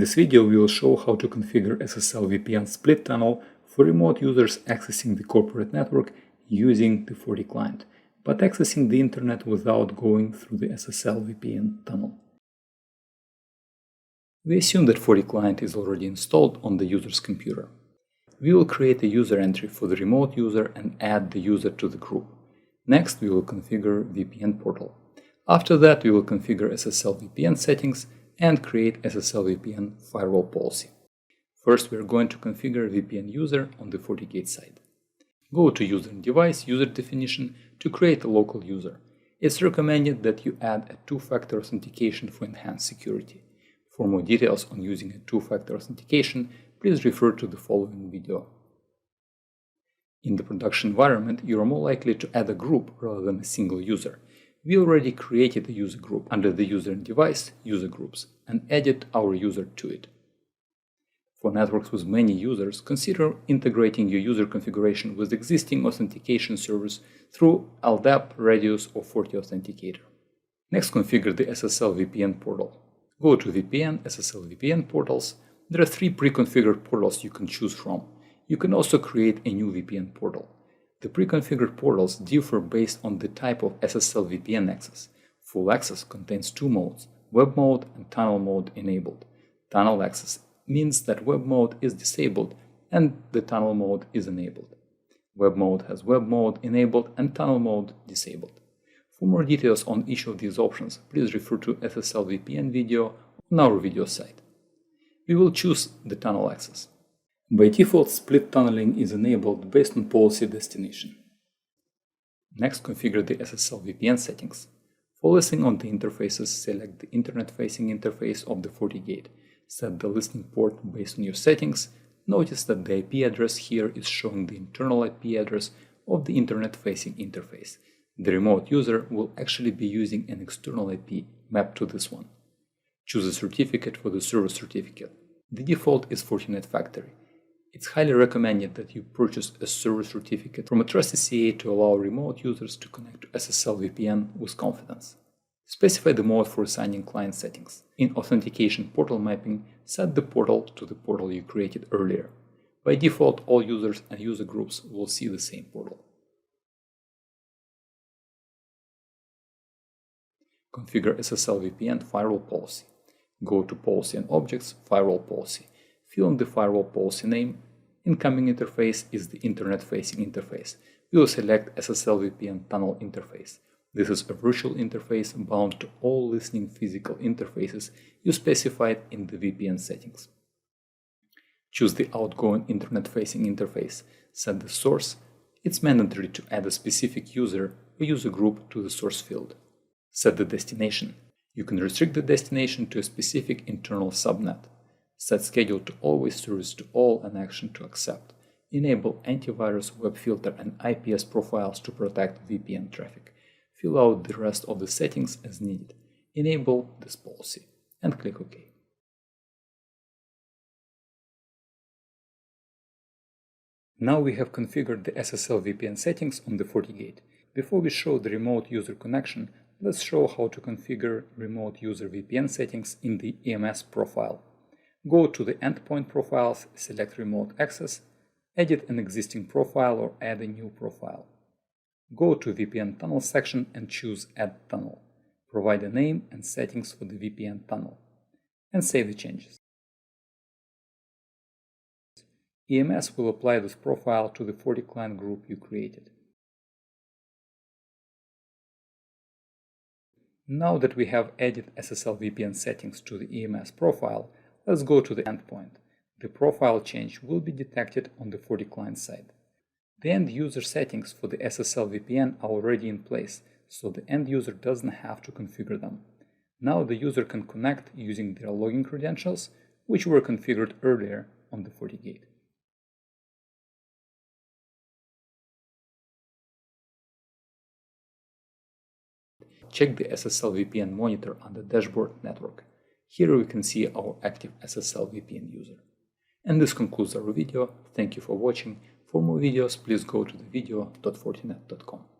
this video, we will show how to configure SSL VPN split tunnel for remote users accessing the corporate network using the FortiGate client, but accessing the internet without going through the SSL VPN tunnel. We assume that FortiGate client is already installed on the user's computer. We will create a user entry for the remote user and add the user to the group. Next, we will configure VPN portal. After that, we will configure SSL VPN settings and create SSL VPN firewall policy. First, we are going to configure VPN user on the FortiGate side. Go to User and Device User Definition to create a local user. It's recommended that you add a two-factor authentication for enhanced security. For more details on using a two-factor authentication, please refer to the following video. In the production environment, you are more likely to add a group rather than a single user. We already created a user group under the User and Device User Groups and added our user to it. For networks with many users, consider integrating your user configuration with existing authentication servers through LDAP, Radius, or FortiAuthenticator. Next, configure the SSL VPN portal. Go to VPN, SSL VPN portals. There are 3 pre-configured portals you can choose from. You can also create a new VPN portal. The pre-configured portals differ based on the type of SSL VPN access. Full access contains 2 modes, web mode and tunnel mode enabled. Tunnel access means that web mode is disabled and the tunnel mode is enabled. Web mode has web mode enabled and tunnel mode disabled. For more details on each of these options, please refer to SSL VPN video on our video site. We will choose the tunnel access. By default, split tunneling is enabled based on policy destination. Next, configure the SSL VPN settings. For listening on the interfaces, select the internet-facing interface of the FortiGate. Set the listening port based on your settings. Notice that the IP address here is showing the internal IP address of the internet-facing interface. The remote user will actually be using an external IP mapped to this one. Choose a certificate for the server certificate. The default is Fortinet Factory. It's highly recommended that you purchase a server certificate from a trusted CA to allow remote users to connect to SSL VPN with confidence. Specify the mode for assigning client settings. In Authentication Portal Mapping, set the portal to the portal you created earlier. By default, all users and user groups will see the same portal. Configure SSL VPN firewall policy. Go to Policy and Objects, Firewall Policy. Fill in the firewall policy name. Incoming interface is the internet-facing interface. We will select SSL VPN tunnel interface. This is a virtual interface bound to all listening physical interfaces you specified in the VPN settings. Choose the outgoing internet-facing interface. Set the source. It's mandatory to add a specific user or user group to the source field. Set the destination. You can restrict the destination to a specific internal subnet. Set schedule to always service to all and action to accept. Enable antivirus, web filter, and IPS profiles to protect VPN traffic. Fill out the rest of the settings as needed. Enable this policy and click OK. Now we have configured the SSL VPN settings on the FortiGate. Before we show the remote user connection, let's show how to configure remote user VPN settings in the EMS profile. Go to the Endpoint Profiles, select Remote Access, edit an existing profile or add a new profile. Go to VPN Tunnel section and choose Add Tunnel. Provide a name and settings for the VPN tunnel, and save the changes. EMS will apply this profile to the FortiClient group you created. Now that we have added SSL VPN settings to the EMS profile, let's go to the endpoint. The profile change will be detected on the FortiClient side. The end user settings for the SSL VPN are already in place, so the end user doesn't have to configure them. Now the user can connect using their login credentials, which were configured earlier on the FortiGate. Check the SSL VPN monitor under Dashboard Network. Here we can see our active SSL VPN user. And this concludes our video. Thank you for watching. For more videos, please go to the video.fortinet.com.